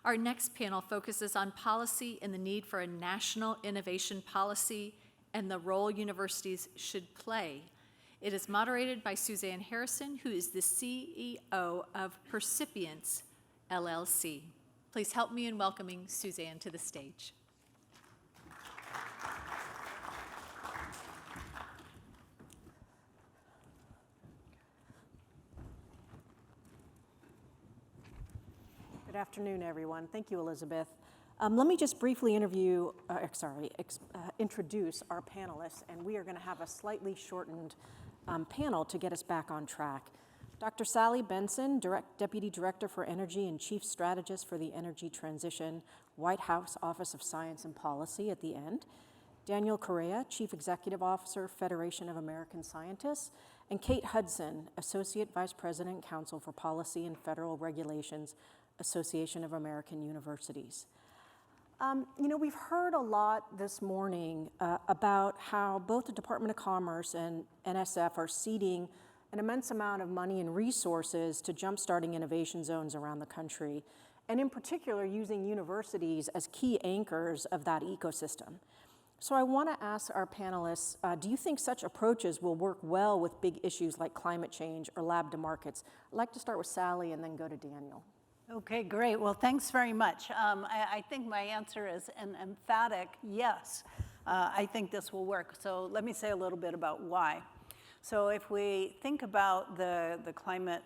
Our next panel focuses on policy and the need for a national innovation policy and the role universities should play. It is moderated by Suzanne Harrison, who is the CEO of Percipience, LLC. Please help me in welcoming Suzanne to the stage. Good afternoon, everyone. Thank you, Elizabeth. Let me just briefly introduce our panelists, and we are going to have a slightly shortened panel to get us back on track. Dr. Sally Benson, Deputy Director for Energy and Chief Strategist for the Energy Transition, White House Office of Science and Policy at the end. Daniel Correa, Chief Executive Officer, Federation of American Scientists, and Kate Hudson, Associate Vice President, Counsel for Policy and Federal Regulations, Association of American Universities. We've heard a lot this morning about how both the Department of Commerce and NSF are seeding an immense amount of money and resources to jumpstarting innovation zones around the country, and in particular using universities as key anchors of that ecosystem. So I want to ask our panelists, do you think such approaches will work well with big issues like climate change or lab to markets? I'd like to start with Sally and then go to Daniel. Okay, great. Well, thanks very much. I think my answer is an emphatic yes. I think this will work. So let me say a little bit about why. So if we think about the climate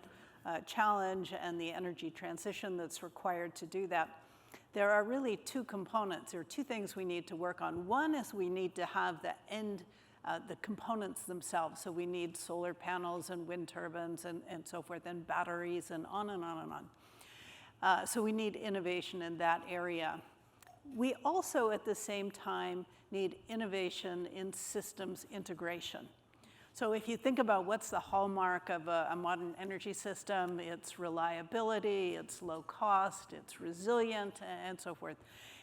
challenge and the energy transition that's required to do that, there are really two components, or two things we need to work on. One is we need to have the components themselves. So we need solar panels and wind turbines and so forth, and batteries and on and on and on. So we need innovation in that area. We also, at the same time, need innovation in systems integration. So if you think about what's the hallmark of a modern energy system, it's reliability, it's low cost, it's resilient, and so forth.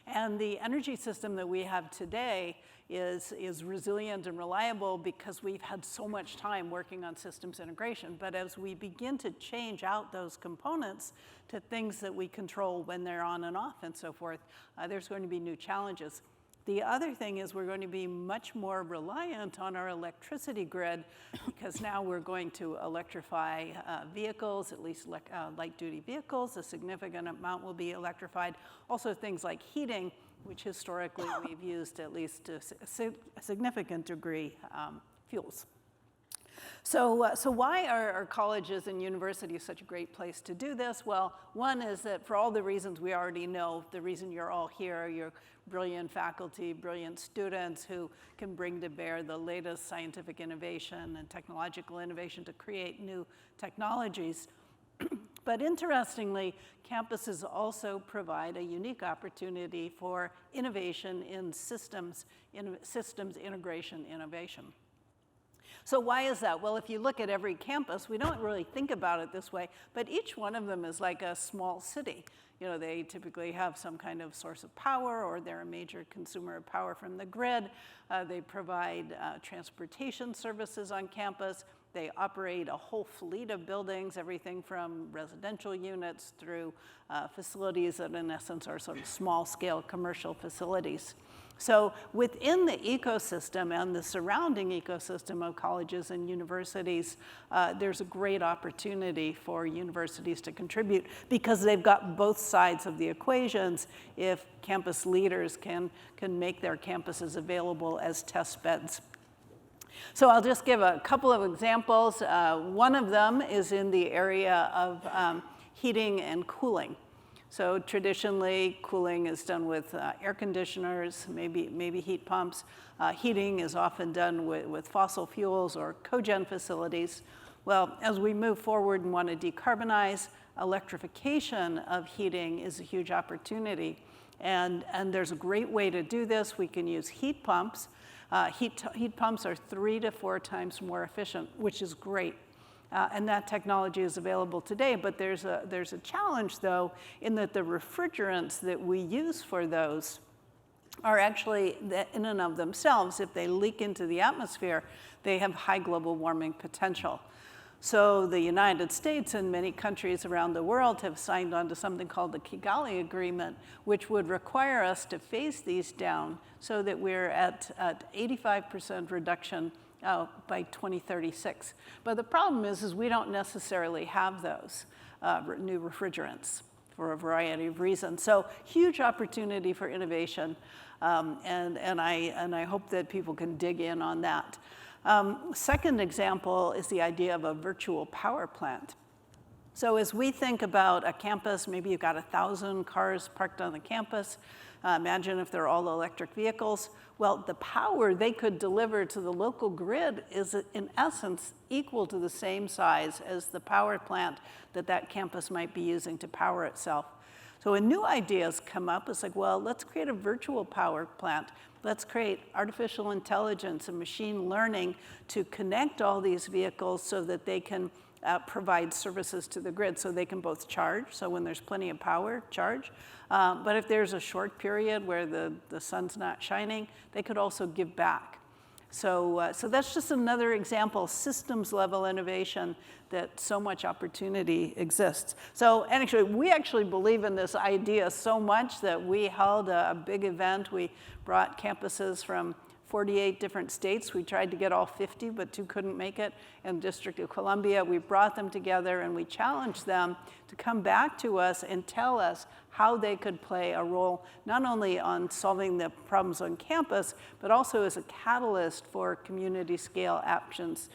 And the energy system that we have today is resilient and reliable because we've had so much time working on systems integration. But as we begin to change out those components to things that we control when they're on and off and so forth, there's going to be new challenges. The other thing is we're going to be much more reliant on our electricity grid because now we're going to electrify vehicles, at least light-duty vehicles. A significant amount will be electrified. Also things like heating, which historically we've used at least to a significant degree fuels. So why are colleges and universities such a great place to do this? Well, one is that for all the reasons we already know, the reason you're all here, you're brilliant faculty, brilliant students who can bring to bear the latest scientific innovation and technological innovation to create new technologies. But interestingly, campuses also provide a unique opportunity for innovation in systems integration innovation. So why is that? Well, if you look at every campus, we don't really think about it this way, but each one of them is like a small city. You know, they typically have some kind of source of power, or they're a major consumer of power from the grid. They provide transportation services on campus. They operate a whole fleet of buildings, everything from residential units through facilities that in essence are sort of small-scale commercial facilities. So within the ecosystem and the surrounding ecosystem of colleges and universities, there's a great opportunity for universities to contribute because they've got both sides of the equations if campus leaders can make their campuses available as test beds. So I'll just give a couple of examples. One of them is in the area of heating and cooling. So traditionally, cooling is done with air conditioners, maybe heat pumps. Heating is often done with fossil fuels or cogen facilities. Well, as we move forward and want to decarbonize, electrification of heating is a huge opportunity. And there's a great way to do this. We can use heat pumps. Heat pumps are 3 to 4 times more efficient, which is great. And that technology is available today, but there's a challenge, though, in that the refrigerants that we use for those are actually, in and of themselves, if they leak into the atmosphere, they have high global warming potential. So the United States and many countries around the world have signed on to something called the Kigali Agreement, which would require us to phase these down so that we're at 85% reduction by 2036. But the problem is we don't necessarily have those new refrigerants for a variety of reasons. So huge opportunity for innovation, and I hope that people can dig in on that. Second example is the idea of a virtual power plant. So as we think about a campus, maybe you've got 1,000 cars parked on the campus. Imagine if they're all electric vehicles. Well, the power they could deliver to the local grid is, in essence, equal to the same size as the power plant that campus might be using to power itself. So when new ideas come up, it's like, well, let's create a virtual power plant. Let's create artificial intelligence and machine learning to connect all these vehicles so that they can provide services to the grid, so they can both charge, so when there's plenty of power, charge. But if there's a short period where the sun's not shining, they could also give back. So that's just another example, systems level innovation, that so much opportunity exists. So actually, we actually believe in this idea so much that we held a big event. We brought campuses from 48 different states. We tried to get all 50, but 2 couldn't make it. In the District of Columbia, we brought them together and we challenged them to come back to us and tell us how they could play a role, not only on solving the problems on campus, but also as a catalyst for community scale actions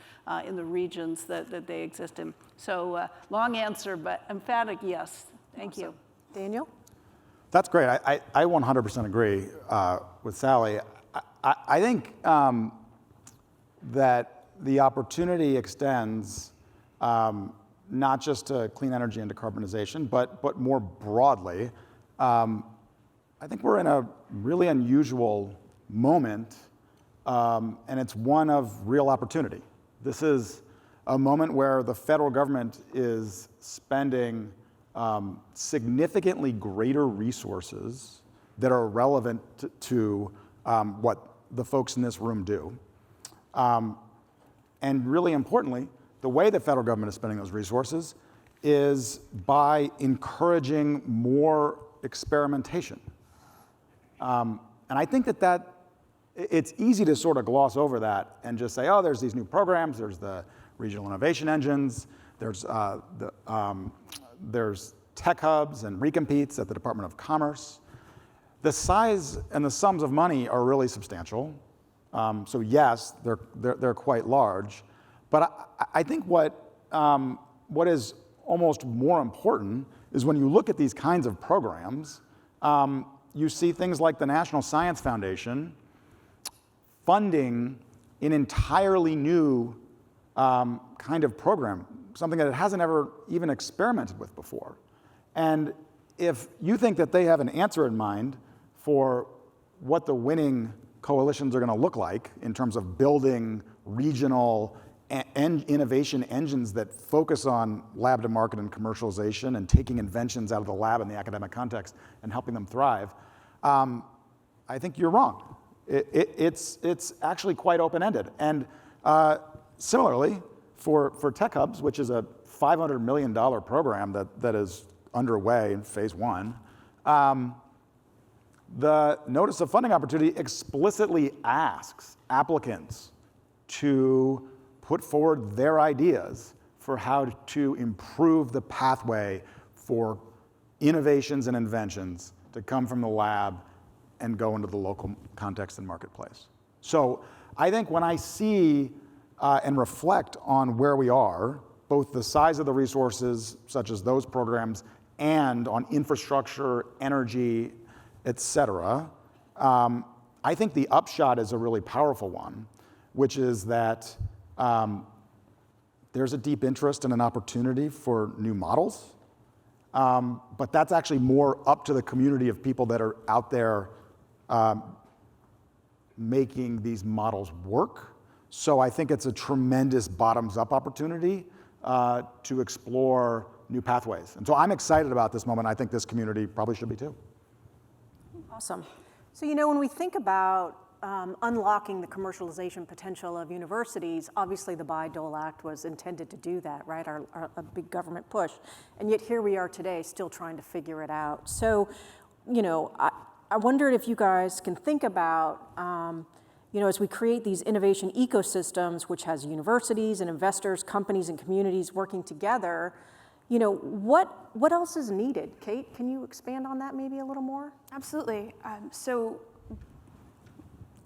in the regions that they exist in. So long answer, but emphatic yes. Thank you. Daniel? That's great. I 100% agree with Sally. I think that the opportunity extends not just to clean energy and decarbonization, but more broadly. I think we're in a really unusual moment, and it's one of real opportunity. This is a moment where the federal government is spending significantly greater resources that are relevant to what the folks in this room do. And really importantly, the way the federal government is spending those resources is by encouraging more experimentation. And I think that it's easy to sort of gloss over that and just say, oh, there's these new programs, there's the regional innovation engines, there's tech hubs and recompetes at the Department of Commerce. The size and the sums of money are really substantial. So yes, they're quite large. But I think what is almost more important is when you look at these kinds of programs, you see things like the National Science Foundation funding an entirely new kind of program, something that it hasn't ever even experimented with before. And if you think that they have an answer in mind for what the winning coalitions are going to look like in terms of building regional and innovation engines that focus on lab to market and commercialization and taking inventions out of the lab in the academic context and helping them thrive, I think you're wrong. It's actually quite open-ended. And similarly, for tech hubs, which is a $500 million program that is underway in phase 1, the Notice of Funding Opportunity explicitly asks applicants to put forward their ideas for how to improve the pathway for innovations and inventions to come from the lab and go into the local context and marketplace. So I think when I see and reflect on where we are, both the size of the resources, such as those programs, and on infrastructure, energy, et cetera, I think the upshot is a really powerful one, which is that there's a deep interest and an opportunity for new models, but that's actually more up to the community of people that are out there making these models work. So I think it's a tremendous bottoms-up opportunity to explore new pathways. And so I'm excited about this moment. I think this community probably should be too. Awesome. So, when we think about unlocking the commercialization potential of universities. Obviously, the Bayh-Dole Act was intended to do that, right? A big government push. And yet here we are today still trying to figure it out. So, you know, I wondered if you guys can think about, you know, as we create these innovation ecosystems, which has universities and investors, companies and communities working together, you know, what else is needed? Kate, can you expand on that maybe a little more? Absolutely. So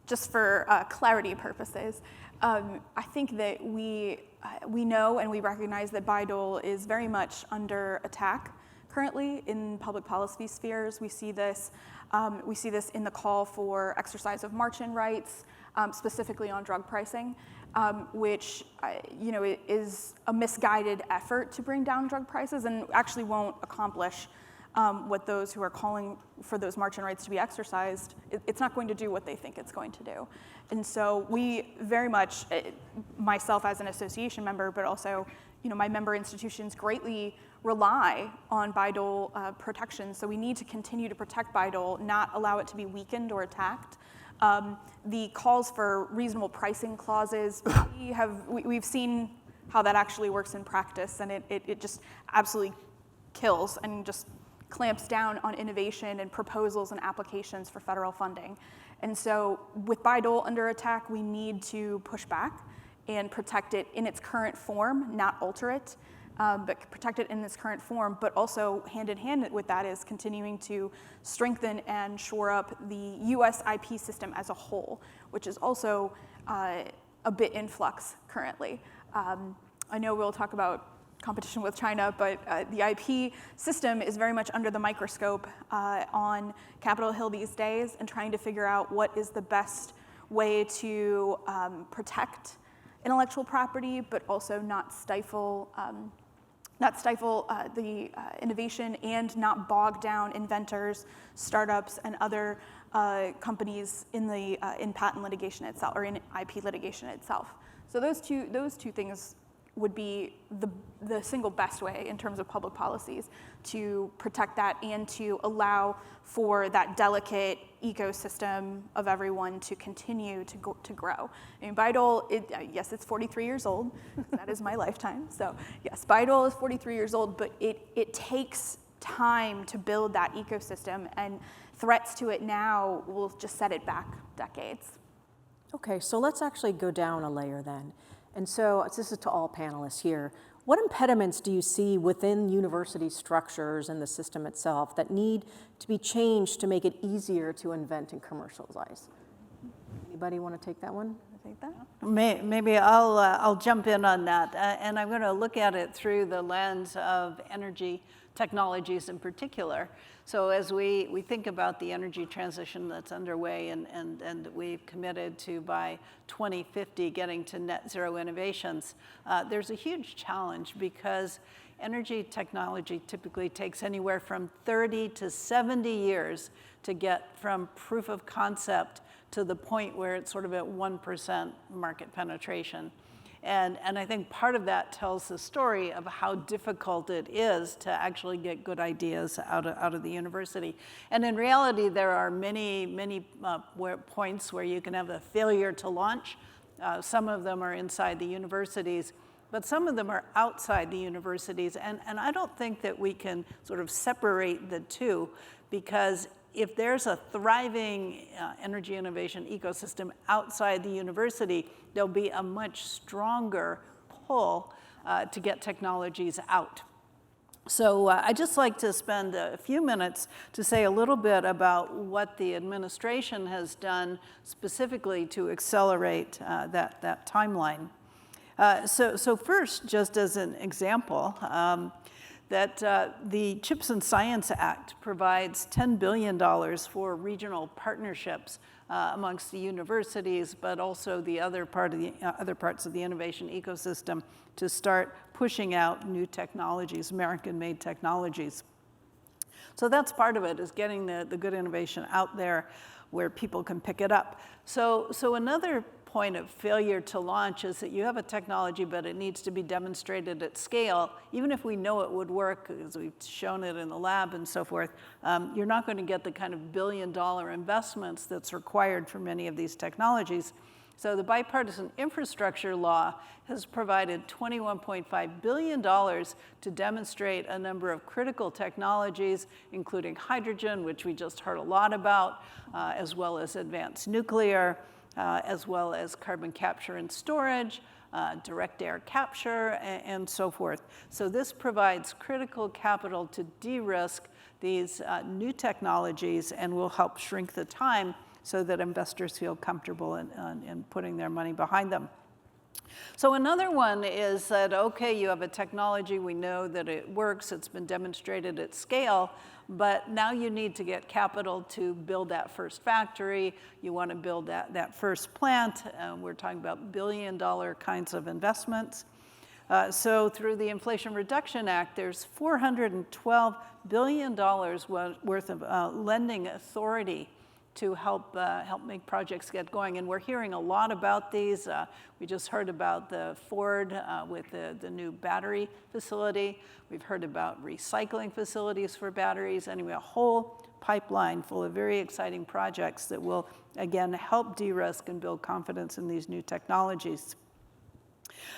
just for clarity purposes, I think that we know and we recognize that Bayh-Dole is very much under attack currently in public policy spheres. We see this in the call for exercise of march-in rights, specifically on drug pricing, which you know, is a misguided effort to bring down drug prices and actually won't accomplish what those who are calling for those march-in rights to be exercised, it's not going to do what they think it's going to do. And so we very much, myself as an association member, but also, you know, my member institutions greatly rely on Bayh-Dole protection. So we need to continue to protect Bayh-Dole, not allow it to be weakened or attacked. The calls for reasonable pricing clauses, we've seen how that actually works in practice, and it just absolutely kills and just clamps down on innovation and proposals and applications for federal funding. And so with Bayh-Dole under attack, we need to push back and protect it in its current form, not alter it, but protect it in its current form, but also hand in hand with that is continuing to strengthen and shore up the US IP system as a whole, which is also a bit in flux currently. I know we'll talk about competition with China, but the IP system is very much under the microscope on Capitol Hill these days and trying to figure out what is the best way to protect intellectual property, but also not stifle the innovation and not bog down inventors, startups, and other companies in patent litigation itself or in IP litigation itself. So those two things would be the single best way in terms of public policies to protect that and to allow for that delicate ecosystem of everyone to continue to grow. I mean, Bayh-Dole, yes, it's 43 years old. That is my lifetime. So yes, Bayh-Dole is 43 years old, but it takes time to build that ecosystem, and threats to it now will just set it back decades. Okay, so let's actually go down a layer then. And so this is to all panelists here. What impediments do you see within university structures and the system itself that need to be changed to make it easier to invent and commercialize? Anybody want to take that one? Take that? Maybe I'll jump in on that, and I'm going to look at it through the lens of energy technologies in particular. So as we think about the energy transition that's underway and we've committed to by 2050 getting to net zero innovations, there's a huge challenge because energy technology typically takes anywhere from 30 to 70 years to get from proof of concept to the point where it's sort of at 1% market penetration. And I think part of that tells the story of how difficult it is to actually get good ideas out of the university. And in reality, there are many points where you can have a failure to launch. Some of them are inside the universities, but some of them are outside the universities. And I don't think that we can sort of separate the two, because if there's a thriving energy innovation ecosystem outside the university, there'll be a much stronger pull to get technologies out. So I'd just like to spend a few minutes to say a little bit about what the administration has done specifically to accelerate that timeline. So first, just as an example, that the CHIPS and Science Act provides $10 billion for regional partnerships amongst the universities, but also the other parts of the innovation ecosystem to start pushing out new technologies, American-made technologies. So that's part of it, is getting the good innovation out there where people can pick it up. So another point of failure to launch is that you have a technology, but it needs to be demonstrated at scale. Even if we know it would work, because we've shown it in the lab and so forth, you're not going to get the kind of billion-dollar investments that's required for many of these technologies. So the bipartisan infrastructure law has provided $21.5 billion to demonstrate a number of critical technologies, including hydrogen, which we just heard a lot about, as well as advanced nuclear, as well as carbon capture and storage, direct air capture, and so forth. So this provides critical capital to de-risk these new technologies and will help shrink the time so that investors feel comfortable in putting their money behind them. So another one is that, okay, you have a technology, we know that it works, it's been demonstrated at scale, but now you need to get capital to build that first factory, you want to build that first plant, we're talking about billion-dollar kinds of investments. So through the Inflation Reduction Act, there's $412 billion worth of lending authority to help make projects get going. And we're hearing a lot about these. We just heard about the Ford with the new battery facility. We've heard about recycling facilities for batteries. Anyway, a whole pipeline full of very exciting projects that will, again, help de-risk and build confidence in these new technologies.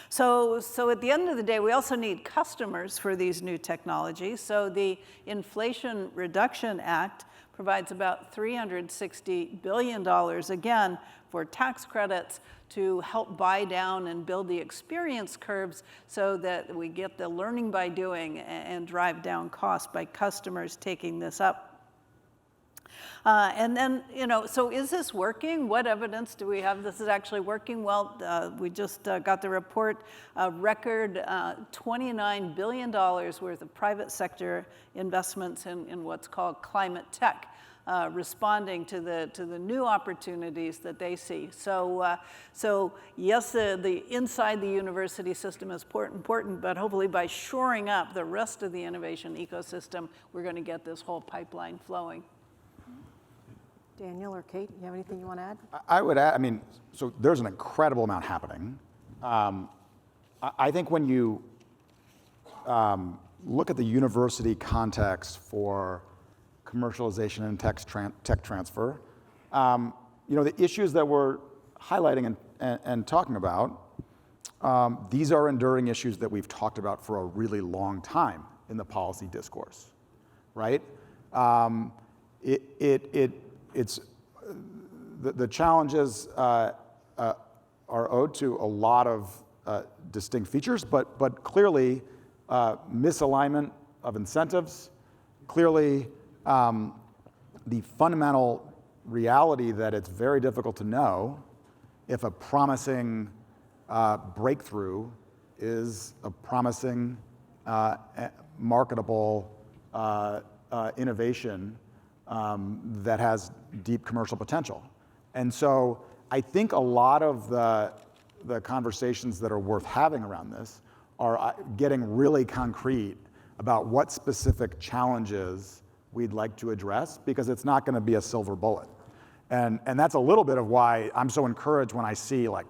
So at the end of the day, we also need customers for these new technologies. So the Inflation Reduction Act provides about $360 billion, again, for tax credits to help buy down and build the experience curves so that we get the learning by doing and drive down costs by customers taking this up. And then, so is this working? What evidence do we have this is actually working? Well, we just got the report, a record $29 billion worth of private sector investments in what's called climate tech, responding to the new opportunities that they see. So yes, the inside the university system is important, but hopefully by shoring up the rest of the innovation ecosystem, we're going to get this whole pipeline flowing. Daniel or Kate, you have anything you want to add? I would add, so there's an incredible amount happening. I think when you look at the university context for commercialization and tech transfer, the issues that we're highlighting and talking about, these are enduring issues that we've talked about for a really long time in the policy discourse, right? It's the challenges are owed to a lot of distinct features, but clearly misalignment of incentives, clearly the fundamental reality that it's very difficult to know if a promising breakthrough is a promising marketable innovation that has deep commercial potential. And so I think a lot of the conversations that are worth having around this are getting really concrete about what specific challenges we'd like to address, because it's not going to be a silver bullet. And that's a little bit of why I'm so encouraged when I see like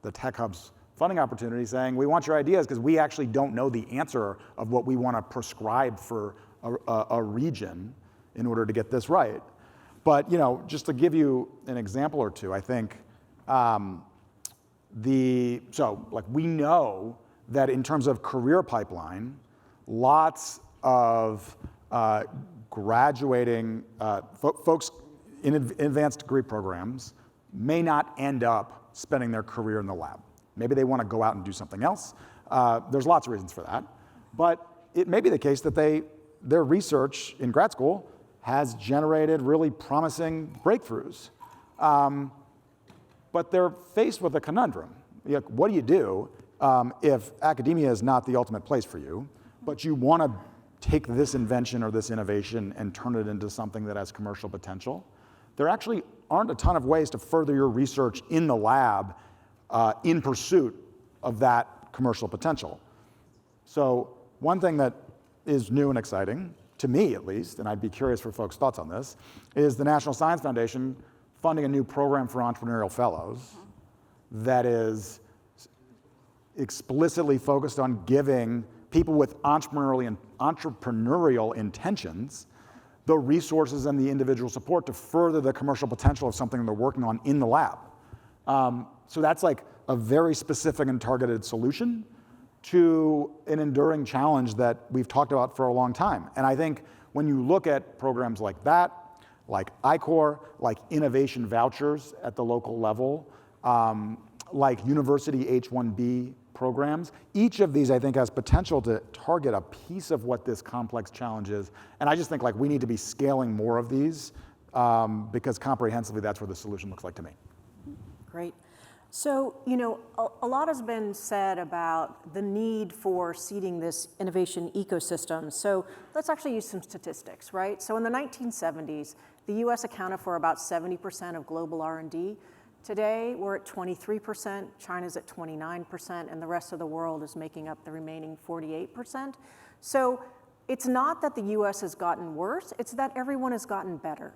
the Tech Hub's funding opportunity saying, we want your ideas, because we actually don't know the answer of what we want to prescribe for a region in order to get this right. But just to give you an example or two, I think we know that in terms of career pipeline, lots of graduating folks in advanced degree programs may not end up spending their career in the lab. Maybe they want to go out and do something else. There's lots of reasons for that. But it may be the case that their research in grad school has generated really promising breakthroughs. But they're faced with a conundrum. What do you do if academia is not the ultimate place for you, but you want to take this invention or this innovation and turn it into something that has commercial potential? There actually aren't a ton of ways to further your research in the lab in pursuit of that commercial potential. So one thing that is new and exciting, to me at least, and I'd be curious for folks' thoughts on this, is the National Science Foundation funding a new program for entrepreneurial fellows that is explicitly focused on giving people with entrepreneurial intentions the resources and the individual support to further the commercial potential of something they're working on in the lab. So that's like a very specific and targeted solution to an enduring challenge that we've talked about for a long time. And I think when you look at programs like that, like I-Corps, like innovation vouchers at the local level, like university H-1B programs, each of these I think has potential to target a piece of what this complex challenge is. And I just think like we need to be scaling more of these because comprehensively that's where the solution looks like to me. Great. So, a lot has been said about the need for seeding this innovation ecosystem. So let's actually use some statistics, right? So in the 1970s, the US accounted for about 70% of global R&D. Today, we're at 23%, China's at 29%, and the rest of the world is making up the remaining 48%. So it's not that the US has gotten worse, it's that everyone has gotten better.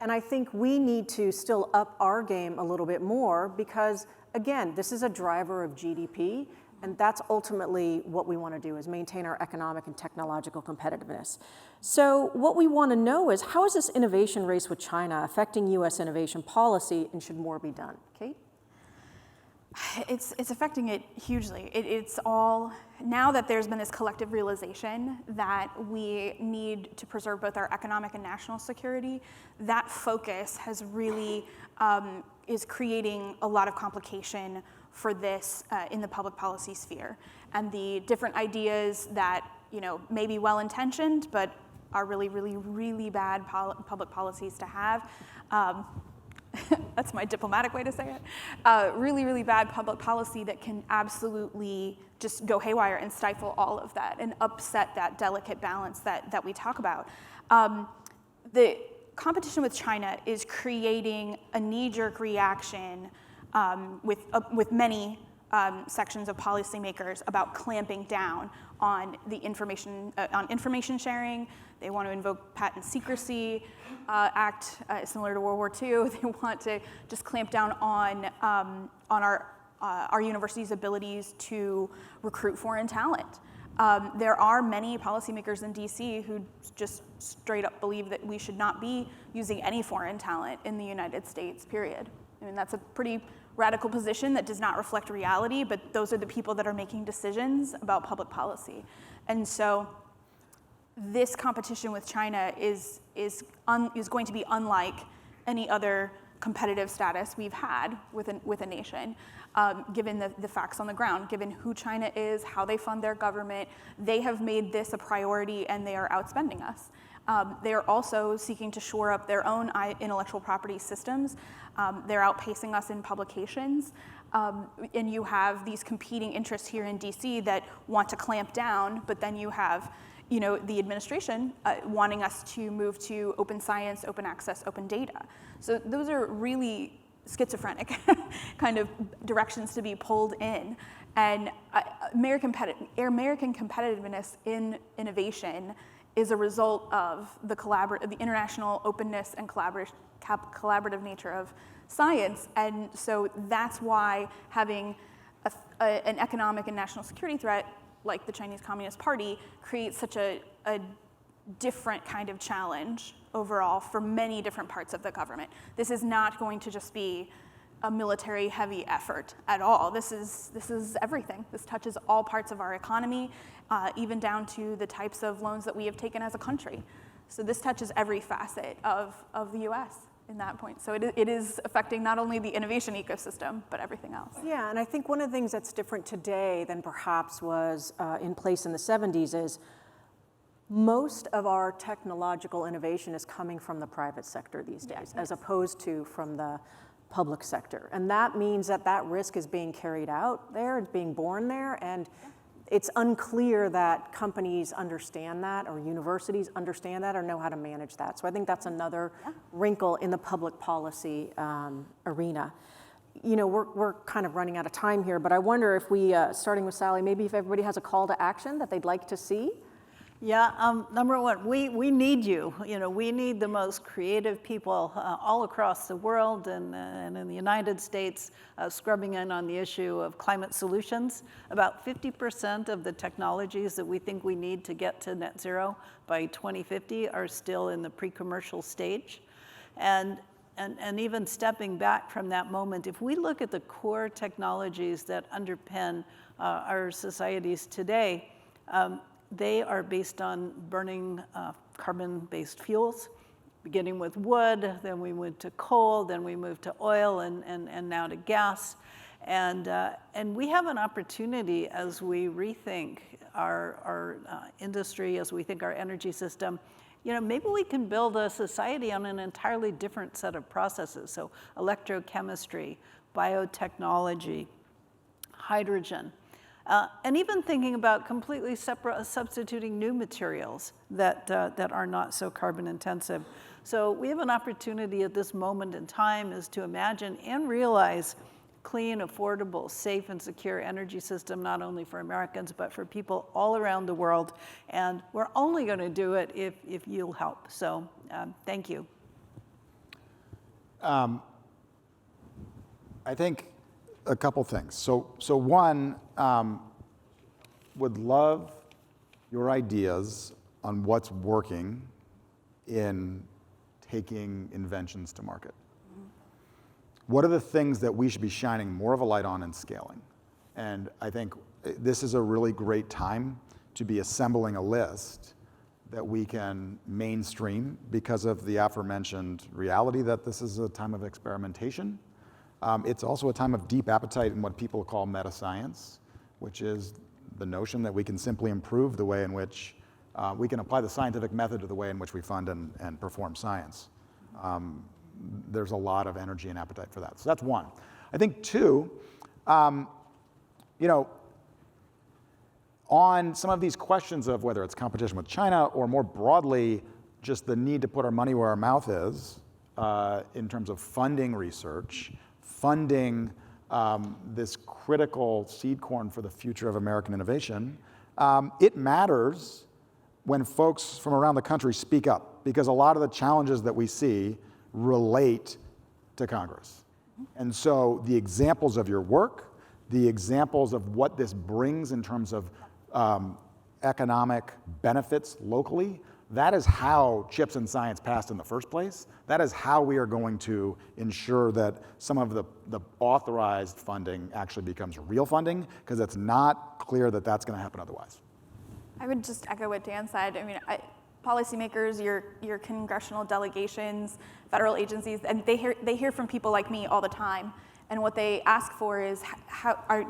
And I think we need to still up our game a little bit more because, again, this is a driver of GDP, and that's ultimately what we want to do is maintain our economic and technological competitiveness. So what we want to know is how is this innovation race with China affecting US innovation policy and should more be done? Kate? It's affecting it hugely. It's all, now that there's been this collective realization that we need to preserve both our economic and national security, that focus has really, is creating a lot of complication for this in the public policy sphere. And the different ideas that, may be well-intentioned, but are really, really, really bad public policies to have. That's my diplomatic way to say it. Really, really bad public policy that can absolutely just go haywire and stifle all of that and upset that delicate balance that we talk about. The competition with China is creating a knee-jerk reaction with many sections of policymakers about clamping down on the information sharing. They want to invoke patent secrecy act, similar to World War II. They want to just clamp down on our universities' abilities to recruit foreign talent. There are many policymakers in DC who just straight up believe that we should not be using any foreign talent in the United States, period. I mean, that's a pretty radical position that does not reflect reality, but those are the people that are making decisions about public policy. And so this competition with China is going to be unlike any other competitive status we've had with a nation, given the facts on the ground, given who China is, how they fund their government. They have made this a priority and they are outspending us. They are also seeking to shore up their own intellectual property systems. They're outpacing us in publications. And you have these competing interests here in DC that want to clamp down, but then you have the administration wanting us to move to open science, open access, open data. So those are really schizophrenic kind of directions to be pulled in. And American competitiveness in innovation is a result of the international openness and collaborative nature of science. And so that's why having an economic and national security threat like the Chinese Communist Party creates such a different kind of challenge overall for many different parts of the government. This is not going to just be a military heavy effort at all. This is everything. This touches all parts of our economy, even down to the types of loans that we have taken as a country. So this touches every facet of the US in that point. So it is affecting not only the innovation ecosystem, but everything else. Yeah, and I think one of the things that's different today than perhaps was in place in the 70s is most of our technological innovation is coming from the private sector these days, as opposed to from the public sector. And that means that risk is being carried out there, it's being borne there, and it's unclear that companies understand that or universities understand that or know how to manage that. So I think that's another wrinkle in the public policy arena. We're kind of running out of time here, but I wonder if we, starting with Sally, maybe if everybody has a call to action that they'd like to see. Yeah, number one, we need you. You know, we need the most creative people all across the world and in the United States scrubbing in on the issue of climate solutions. About 50% of the technologies that we think we need to get to net zero by 2050 are still in the pre-commercial stage. And even stepping back from that moment, if we look at the core technologies that underpin our societies today, they are based on burning carbon-based fuels, beginning with wood, then we moved to coal, then we moved to oil, and now to gas. And we have an opportunity as we rethink our industry, as we think our energy system. You know, maybe we can build a society on an entirely different set of processes. So electrochemistry, biotechnology, hydrogen. And even thinking about completely substituting new materials that are not so carbon intensive. So we have an opportunity at this moment in time is to imagine and realize clean, affordable, safe, and secure energy system, not only for Americans, but for people all around the world. And we're only going to do it if you'll help. So thank you. I think a couple things. So one, would love your ideas on what's working in taking inventions to market. What are the things that we should be shining more of a light on and scaling? And I think this is a really great time to be assembling a list that we can mainstream because of the aforementioned reality that this is a time of experimentation. It's also a time of deep appetite in what people call meta-science, which is the notion that we can simply improve the way in which we can apply the scientific method to the way in which we fund and perform science. There's a lot of energy and appetite for that. So that's one. I think two, you know, on some of these questions of whether it's competition with China or more broadly, just the need to put our money where our mouth is in terms of funding research, funding this critical seed corn for the future of American innovation, it matters when folks from around the country speak up, because a lot of the challenges that we see relate to Congress. And so the examples of your work, the examples of what this brings in terms of economic benefits locally, that is how CHIPS and science passed in the first place. That is how we are going to ensure that some of the authorized funding actually becomes real funding, because it's not clear that that's going to happen otherwise. I would just echo what Dan said. I mean, policymakers, your congressional delegations, federal agencies, and they hear from people like me all the time. And what they ask for is,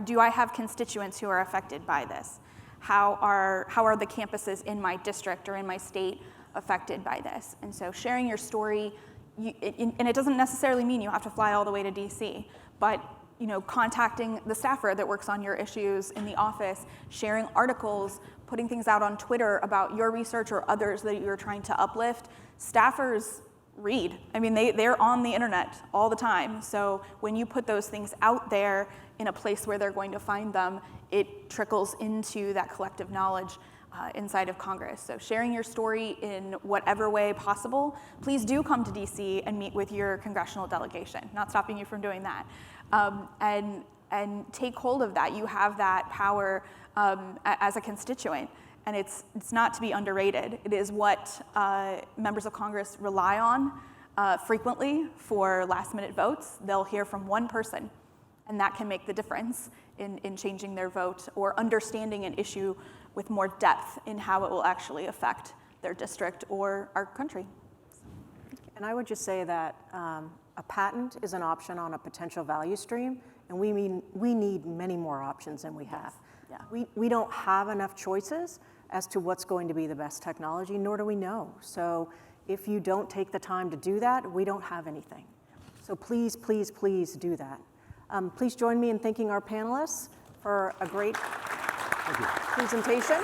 do I have constituents who are affected by this? How are the campuses in my district or in my state affected by this? And so sharing your story, and it doesn't necessarily mean you have to fly all the way to DC, but you know, contacting the staffer that works on your issues in the office, sharing articles, putting things out on Twitter about your research or others that you're trying to uplift. Staffers read. I mean, they're on the internet all the time. So when you put those things out there in a place where they're going to find them, it trickles into that collective knowledge inside of Congress. So sharing your story in whatever way possible, please do come to DC and meet with your congressional delegation. Not stopping you from doing that. And take hold of that. You have that power as a constituent. And it's not to be underrated. It is what members of Congress rely on frequently for last-minute votes. They'll hear from one person, and that can make the difference in changing their vote or understanding an issue with more depth in how it will actually affect their district or our country. And I would just say that a patent is an option on a potential value stream, and we need many more options than we have. Yeah. We don't have enough choices as to what's going to be the best technology, nor do we know. So if you don't take the time to do that, we don't have anything. So please, please, please do that. Please join me in thanking our panelists for a great presentation.